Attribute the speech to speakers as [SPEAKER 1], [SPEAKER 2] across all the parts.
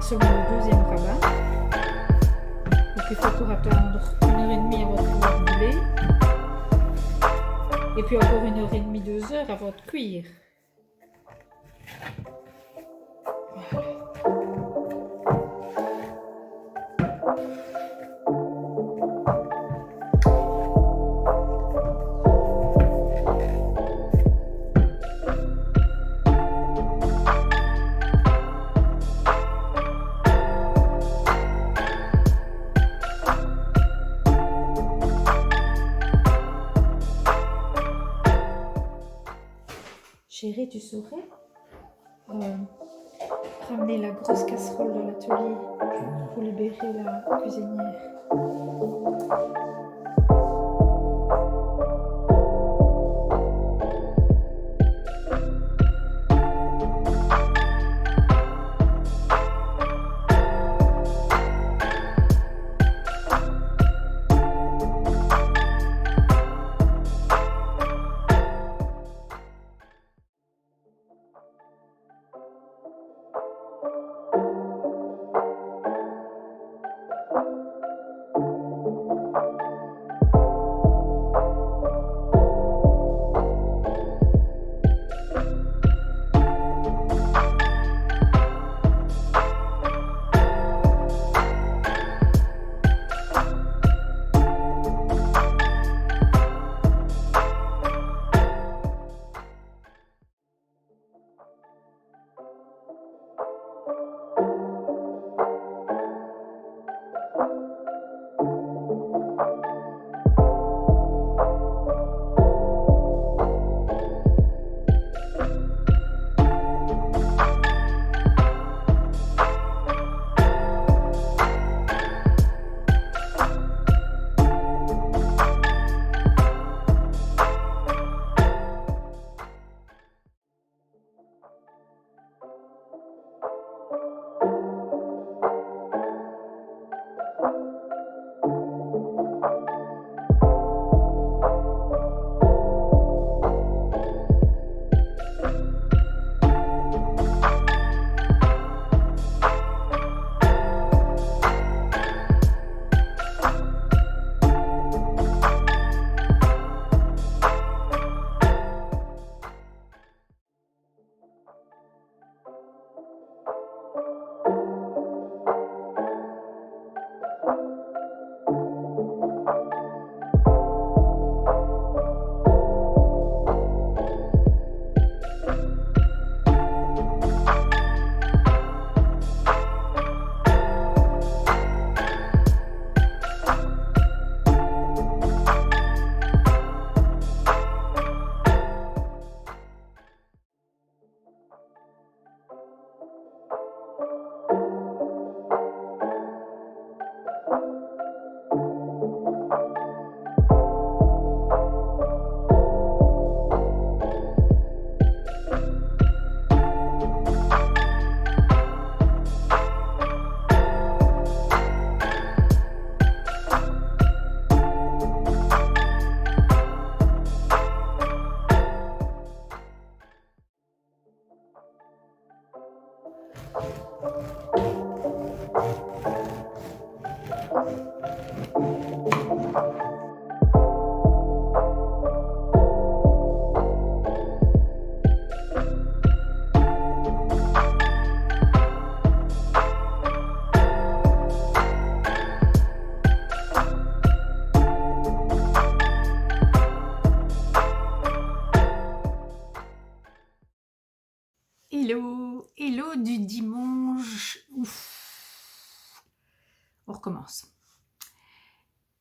[SPEAKER 1] sommes au deuxième rabat. Donc il faut encore attendre 1h30 avant de pouvoir bouler. Et puis encore 1h30, 2h avant de cuire. Chérie, tu saurais ramener la grosse casserole dans l'atelier pour libérer la cuisinière. Hello, hello du dimanche. Ouf. On recommence.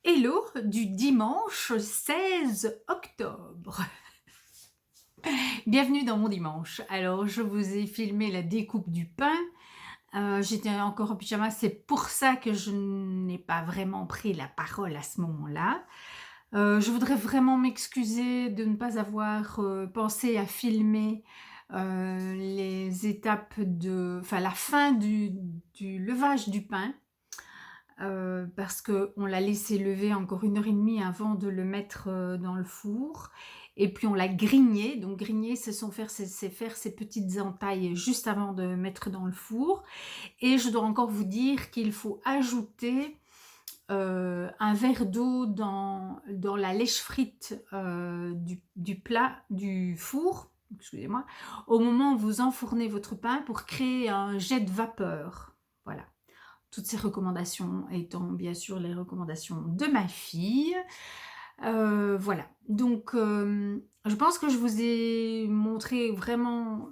[SPEAKER 1] Hello du dimanche 16 octobre. Bienvenue dans mon dimanche. Alors, je vous ai filmé la découpe du pain. J'étais encore en pyjama, c'est pour ça que je n'ai pas vraiment pris la parole à ce moment-là. Je voudrais vraiment m'excuser de ne pas avoir pensé à filmer les étapes la fin du levage du pain, parce qu'on l'a laissé lever encore 1h30 avant de le mettre dans le four. et puis on l'a grigné. Donc grigner, c'est faire ces petites entailles juste avant de mettre dans le four. Et je dois encore vous dire qu'il faut ajouter un verre d'eau dans la lèche frite du plat, du four, excusez-moi, au moment où vous enfournez votre pain pour créer un jet de vapeur. Voilà. Toutes ces recommandations étant bien sûr les recommandations de ma fille. Voilà. Donc, je pense que je vous ai montré vraiment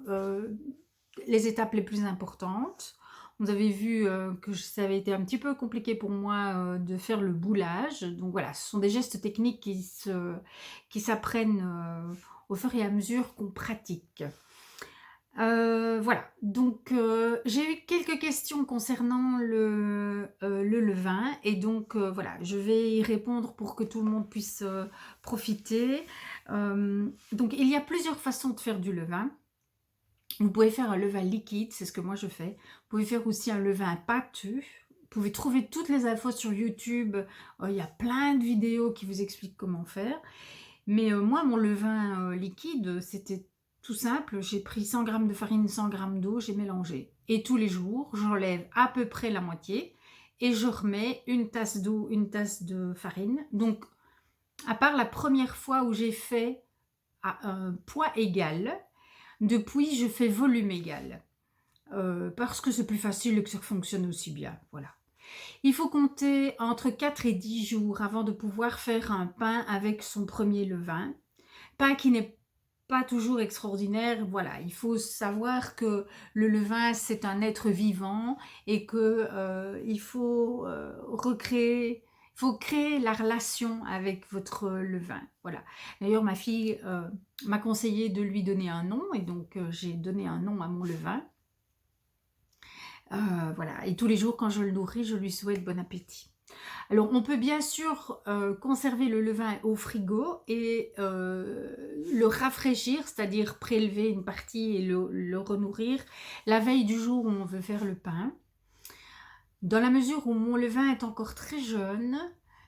[SPEAKER 1] les étapes les plus importantes. Vous avez vu que ça avait été un petit peu compliqué pour moi de faire le boulage. Donc voilà, ce sont des gestes techniques qui s'apprennent au fur et à mesure qu'on pratique. Voilà, donc j'ai eu quelques questions concernant le levain et donc voilà, je vais y répondre pour que tout le monde puisse profiter. Donc il y a plusieurs façons de faire du levain. Vous pouvez faire un levain liquide, c'est ce que moi je fais. Vous pouvez faire aussi un levain pâteux. Vous pouvez trouver toutes les infos sur YouTube. Il y a plein de vidéos qui vous expliquent comment faire. Mais moi, mon levain liquide, c'était tout simple. J'ai pris 100 g de farine, 100 g d'eau, j'ai mélangé. Et tous les jours, j'enlève à peu près la moitié et je remets une tasse d'eau, une tasse de farine. Donc, à part la première fois où j'ai fait à un poids égal, depuis, je fais volume égal. Parce que c'est plus facile et que ça fonctionne aussi bien. Voilà. Il faut compter entre 4 et 10 jours avant de pouvoir faire un pain avec son premier levain. Pain qui n'est pas toujours extraordinaire. Voilà, il faut savoir que le levain, c'est un être vivant et que il faut recréer... Il faut créer la relation avec votre levain. Voilà. D'ailleurs, ma fille m'a conseillé de lui donner un nom et donc j'ai donné un nom à mon levain. Voilà. Et tous les jours, quand je le nourris, je lui souhaite bon appétit. Alors, on peut bien sûr conserver le levain au frigo et le rafraîchir, c'est-à-dire prélever une partie et le renourrir la veille du jour où on veut faire le pain. Dans la mesure où mon levain est encore très jeune,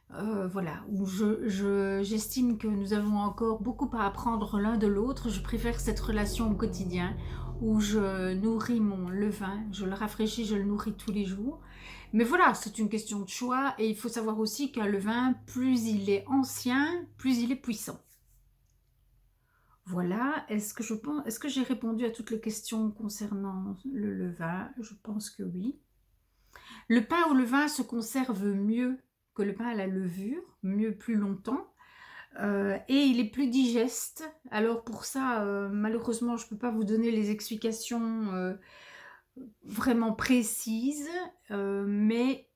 [SPEAKER 1] voilà, où j'estime que nous avons encore beaucoup à apprendre l'un de l'autre, je préfère cette relation au quotidien où je nourris mon levain, je le rafraîchis, je le nourris tous les jours. Mais voilà, c'est une question de choix et il faut savoir aussi qu'un levain, plus il est ancien, plus il est puissant. Voilà, est-ce que j'ai répondu à toutes les questions concernant le levain? Je pense que oui. Le pain au levain se conserve mieux que le pain à la levure, mieux plus longtemps. Et il est plus digeste. Alors pour ça, malheureusement, je ne peux pas vous donner les explications vraiment précises, mais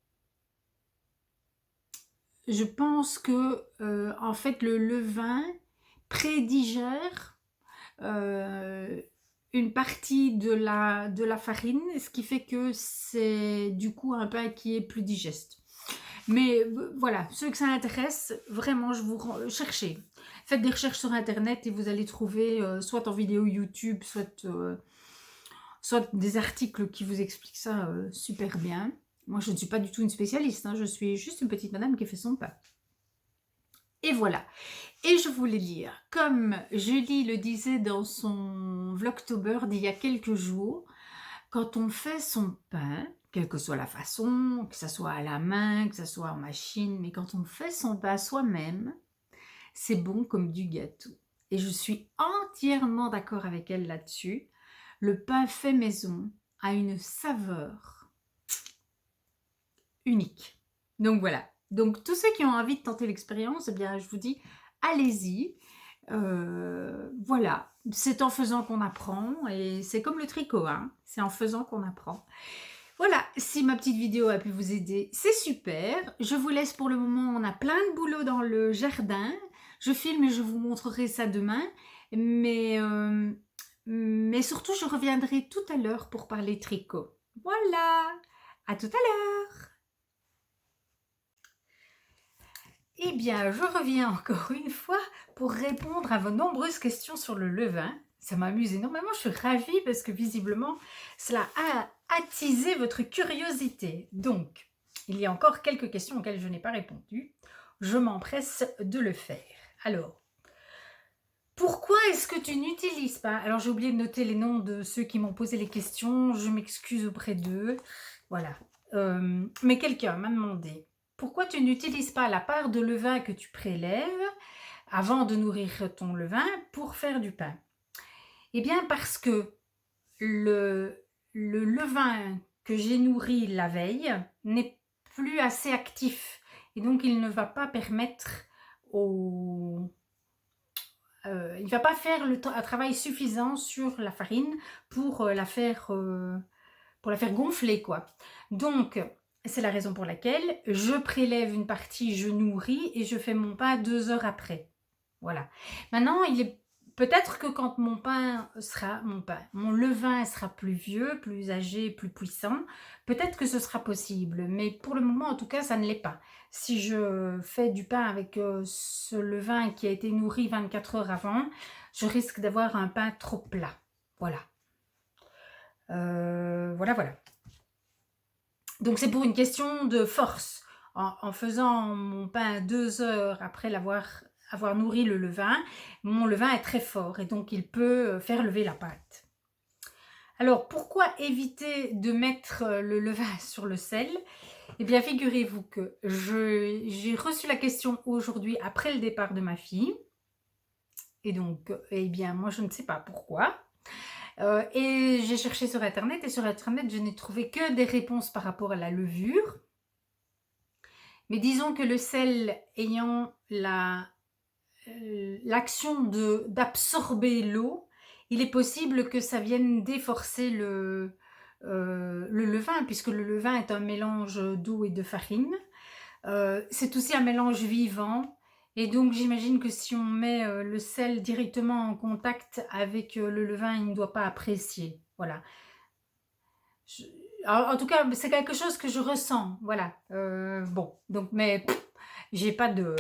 [SPEAKER 1] je pense que en fait le levain prédigère une partie de la farine, ce qui fait que c'est du coup un pain qui est plus digeste. Mais voilà, ceux que ça intéresse, vraiment, cherchez. Faites des recherches sur internet et vous allez trouver soit en vidéo YouTube, soit des articles qui vous expliquent ça super bien. Moi, je ne suis pas du tout une spécialiste, hein, je suis juste une petite madame qui fait son pain. Et voilà. Et je voulais dire, comme Julie le disait dans son Vlogtober d'il y a quelques jours, quand on fait son pain, quelle que soit la façon, que ce soit à la main, que ce soit en machine, mais quand on fait son pain soi-même, c'est bon comme du gâteau. Et je suis entièrement d'accord avec elle là-dessus. Le pain fait maison a une saveur unique. Donc voilà. Donc tous ceux qui ont envie de tenter l'expérience, eh bien je vous dis, allez-y. Voilà, c'est en faisant qu'on apprend et c'est comme le tricot, hein, c'est en faisant qu'on apprend. Voilà, si ma petite vidéo a pu vous aider, c'est super. Je vous laisse pour le moment, on a plein de boulot dans le jardin. Je filme et je vous montrerai ça demain. Mais surtout, je reviendrai tout à l'heure pour parler tricot. Voilà, à tout à l'heure. Eh bien, je reviens encore une fois pour répondre à vos nombreuses questions sur le levain. Ça m'amuse énormément, je suis ravie parce que visiblement, cela a attisé votre curiosité. Donc, il y a encore quelques questions auxquelles je n'ai pas répondu. Je m'empresse de le faire. Alors, Pourquoi est-ce que tu n'utilises pas alors j'ai oublié de noter les noms de ceux qui m'ont posé les questions, je m'excuse auprès d'eux. Voilà, mais quelqu'un m'a demandé: «Pourquoi tu n'utilises pas la part de levain que tu prélèves avant de nourrir ton levain pour faire du pain?» Eh bien parce que le levain que j'ai nourri la veille n'est plus assez actif et donc il ne va pas permettre au il va pas faire un travail suffisant sur la farine pour, pour la faire gonfler quoi. Donc c'est la raison pour laquelle je prélève une partie, je nourris et je fais mon pain 2 heures après. Voilà. Maintenant, il est peut-être que quand mon levain sera plus vieux, plus âgé, plus puissant, peut-être que ce sera possible, mais pour le moment, en tout cas, ça ne l'est pas. Si je fais du pain avec, ce levain qui a été nourri 24 heures avant, je risque d'avoir un pain trop plat. Voilà. Voilà, voilà. Donc c'est pour une question de force. En faisant mon pain 2 heures après avoir nourri le levain, mon levain est très fort et donc il peut faire lever la pâte. Alors pourquoi éviter de mettre le levain sur le sel? Eh bien figurez-vous que j'ai reçu la question aujourd'hui après le départ de ma fille et donc eh bien moi je ne sais pas pourquoi. Et j'ai cherché sur internet et sur internet je n'ai trouvé que des réponses par rapport à la levure. Mais disons que le sel ayant l'action d'absorber l'eau, il est possible que ça vienne déforcer le levain, puisque le levain est un mélange d'eau et de farine. C'est aussi un mélange vivant, et donc j'imagine que si on met le sel directement en contact avec le levain, il ne doit pas apprécier. Voilà. Je- en tout cas, c'est quelque chose que je ressens. Voilà. Bon, donc, mais j'ai pas de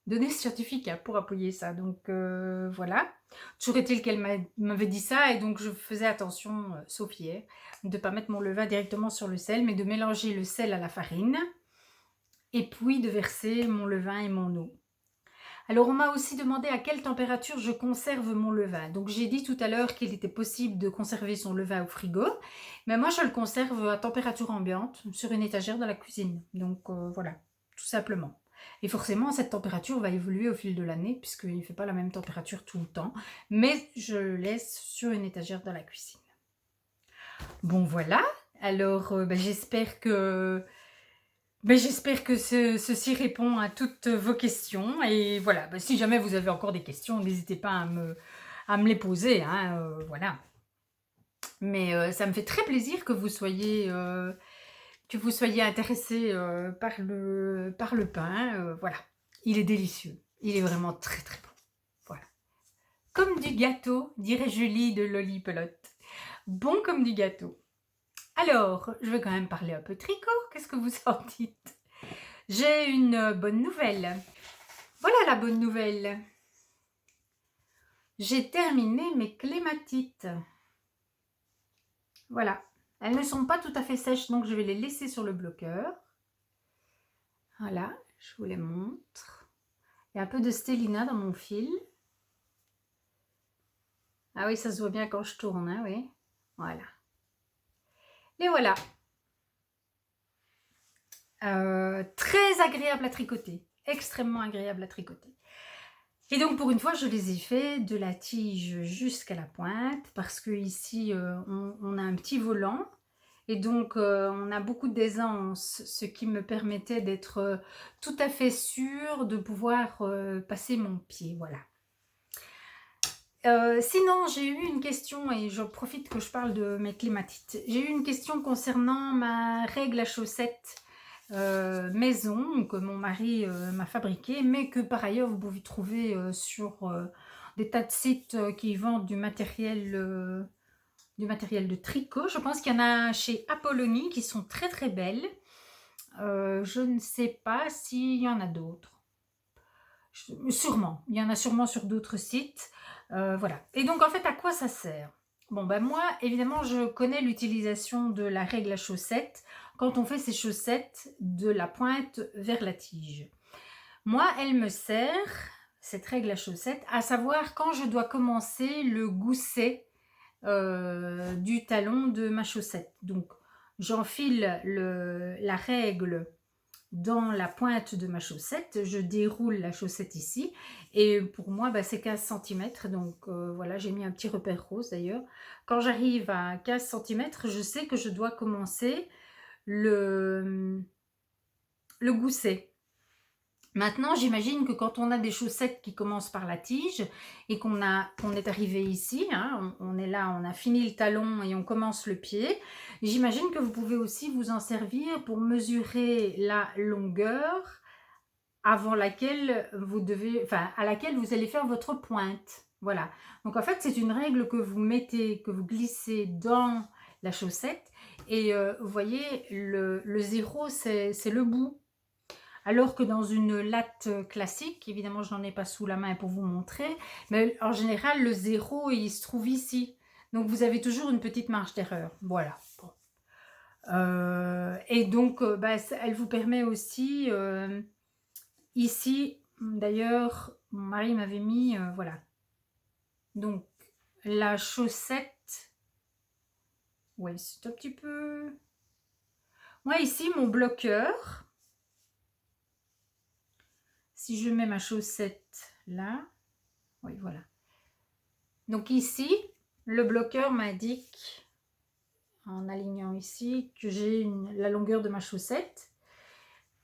[SPEAKER 1] données scientifiques hein, pour appuyer ça. Donc voilà. Toujours est-il qu'elle m'avait dit ça et donc je faisais attention, sauf hier, de ne pas mettre mon levain directement sur le sel, mais de mélanger le sel à la farine et puis de verser mon levain et mon eau. Alors on m'a aussi demandé à quelle température je conserve mon levain. Donc j'ai dit tout à l'heure qu'il était possible de conserver son levain au frigo, mais moi je le conserve à température ambiante sur une étagère dans la cuisine. Donc voilà, tout simplement. Et forcément cette température va évoluer au fil de l'année puisqu'il ne fait pas la même température tout le temps, mais je le laisse sur une étagère dans la cuisine. Bon voilà, alors j'espère que ceci répond à toutes vos questions. Et voilà, si jamais vous avez encore des questions, n'hésitez pas à me les poser. Hein, voilà. Mais ça me fait très plaisir que vous soyez intéressé par le pain. Voilà, il est délicieux. Il est vraiment très très bon. Voilà. Comme du gâteau, dirait Julie de Lollipelote. Bon comme du gâteau. Alors, je vais quand même parler un peu tricot. Qu'est-ce que vous en dites? J'ai une bonne nouvelle. Voilà la bonne nouvelle. J'ai terminé mes clématites. Voilà. Elles ne sont pas tout à fait sèches, donc je vais les laisser sur le bloqueur. Voilà, je vous les montre. Il y a un peu de stélina dans mon fil. Ah oui, ça se voit bien quand je tourne, hein, oui. Voilà. Et voilà. Très agréable à tricoter. Extrêmement agréable à tricoter. Et donc pour une fois, je les ai fait de la tige jusqu'à la pointe parce que ici on a un petit volant et donc on a beaucoup d'aisance, ce qui me permettait d'être tout à fait sûre de pouvoir passer mon pied, voilà. Sinon, j'ai eu une question et je profite que je parle de mes clématites. J'ai eu une question concernant ma règle à chaussettes maison que mon mari m'a fabriquée, mais que par ailleurs vous pouvez trouver sur des tas de sites qui vendent du matériel de tricot. Je pense qu'il y en a chez Apollonie qui sont très très belles. Je ne sais pas s'il y en a d'autres. Sûrement, il y en a sûrement sur d'autres sites. Voilà. Et donc en fait, à quoi ça sert? Bon, ben moi, évidemment, je connais l'utilisation de la règle à chaussettes quand on fait ses chaussettes de la pointe vers la tige. Moi, elle me sert cette règle à chaussettes, à savoir quand je dois commencer le gousset du talon de ma chaussette. Donc, j'enfile la règle dans la pointe de ma chaussette, je déroule la chaussette ici, et pour moi, bah, c'est 15 cm, donc voilà, j'ai mis un petit repère rose d'ailleurs. Quand j'arrive à 15 cm, je sais que je dois commencer le gousset. Maintenant, j'imagine que quand on a des chaussettes qui commencent par la tige et qu'on est arrivé ici, hein, on est là, on a fini le talon et on commence le pied, j'imagine que vous pouvez aussi vous en servir pour mesurer la longueur avant laquelle vous devez, enfin, à laquelle vous allez faire votre pointe. Voilà. Donc en fait, c'est une règle que vous mettez, que vous glissez dans la chaussette et vous voyez, le zéro, c'est le bout. Alors que dans une latte classique, évidemment je n'en ai pas sous la main pour vous montrer, mais en général le zéro il se trouve ici. Donc vous avez toujours une petite marge d'erreur. Voilà. Bon. Et donc bah, elle vous permet aussi, ici d'ailleurs mon mari m'avait mis, voilà. Donc la chaussette, ouais c'est un petit peu... Moi ici mon bloqueur, si je mets ma chaussette là, oui voilà. Donc ici, le bloqueur m'indique, en alignant ici, que j'ai la longueur de ma chaussette.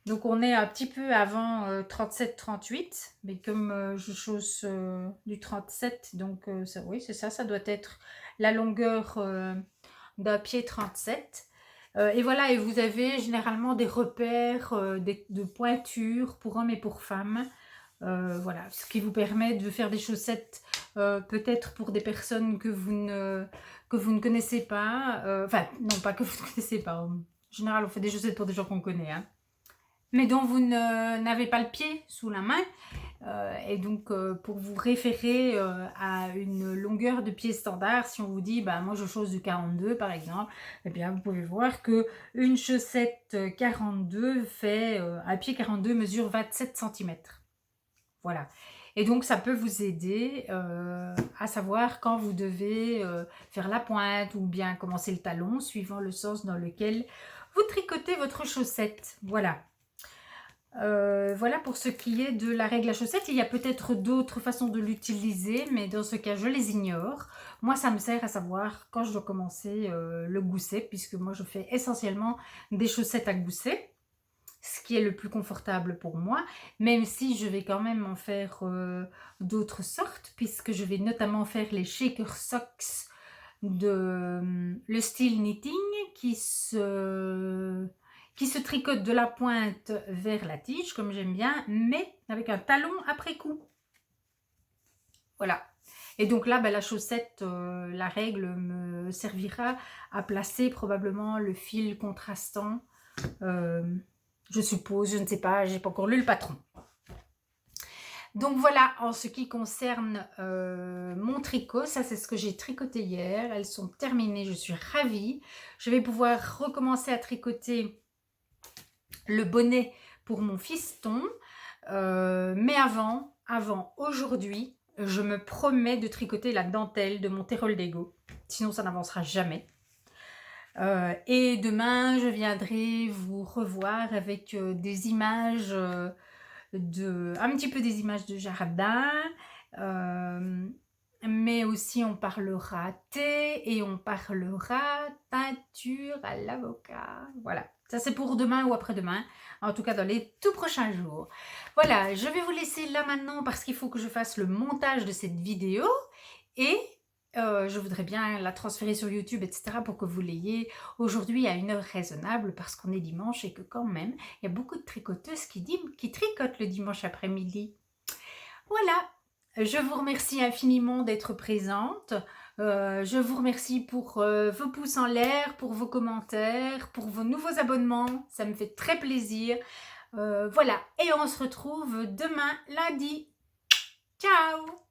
[SPEAKER 1] Donc on est un petit peu avant 37-38, mais comme je chausse du 37, donc ça, oui c'est ça, ça doit être la longueur d'un pied 37. Et voilà, et vous avez généralement des repères de pointure pour hommes et pour femmes. Voilà, ce qui vous permet de faire des chaussettes peut-être pour des personnes que vous ne connaissez pas. Enfin, non, pas que vous ne connaissez pas. En général, on fait des chaussettes pour des gens qu'on connaît. Hein. Mais dont vous n'avez pas le pied sous la main. Et donc, pour vous référer à une longueur de pied standard, si on vous dit, bah, moi je chausse du 42 par exemple, eh bien vous pouvez voir que une chaussette 42 fait, un pied 42 mesure 27 cm. Voilà. Et donc, ça peut vous aider à savoir quand vous devez faire la pointe ou bien commencer le talon, suivant le sens dans lequel vous tricotez votre chaussette. Voilà. Voilà pour ce qui est de la règle à chaussette. Il y a peut-être d'autres façons de l'utiliser, mais dans ce cas, je les ignore. Moi, ça me sert à savoir quand je dois commencer le gousset, puisque moi, je fais essentiellement des chaussettes à gousset, ce qui est le plus confortable pour moi, même si je vais quand même en faire d'autres sortes, puisque je vais notamment faire les shaker socks de le style knitting qui se tricote de la pointe vers la tige, comme j'aime bien, mais avec un talon après coup. Voilà. Et donc là, ben, la chaussette, la règle me servira à placer probablement le fil contrastant. Je suppose, je ne sais pas, j'ai pas encore lu le patron. Donc voilà, en ce qui concerne mon tricot, ça c'est ce que j'ai tricoté hier. Elles sont terminées, je suis ravie. Je vais pouvoir recommencer à tricoter le bonnet pour mon fiston. Mais avant aujourd'hui, je me promets de tricoter la dentelle de mon terreau Lego. Sinon, ça n'avancera jamais. Et demain, je viendrai vous revoir avec des images, un petit peu des images de jardin. Mais aussi, on parlera thé et on parlera teinture à l'avocat. Voilà. Ça, c'est pour demain ou après-demain. En tout cas, dans les tout prochains jours. Voilà, je vais vous laisser là maintenant parce qu'il faut que je fasse le montage de cette vidéo. Et je voudrais bien la transférer sur YouTube, etc. pour que vous l'ayez aujourd'hui à une heure raisonnable parce qu'on est dimanche et que quand même, il y a beaucoup de tricoteuses qui tricotent le dimanche après-midi. Voilà. Je vous remercie infiniment d'être présente. Je vous remercie pour vos pouces en l'air, pour vos commentaires, pour vos nouveaux abonnements. Ça me fait très plaisir. Voilà. Et on se retrouve demain, lundi. Ciao!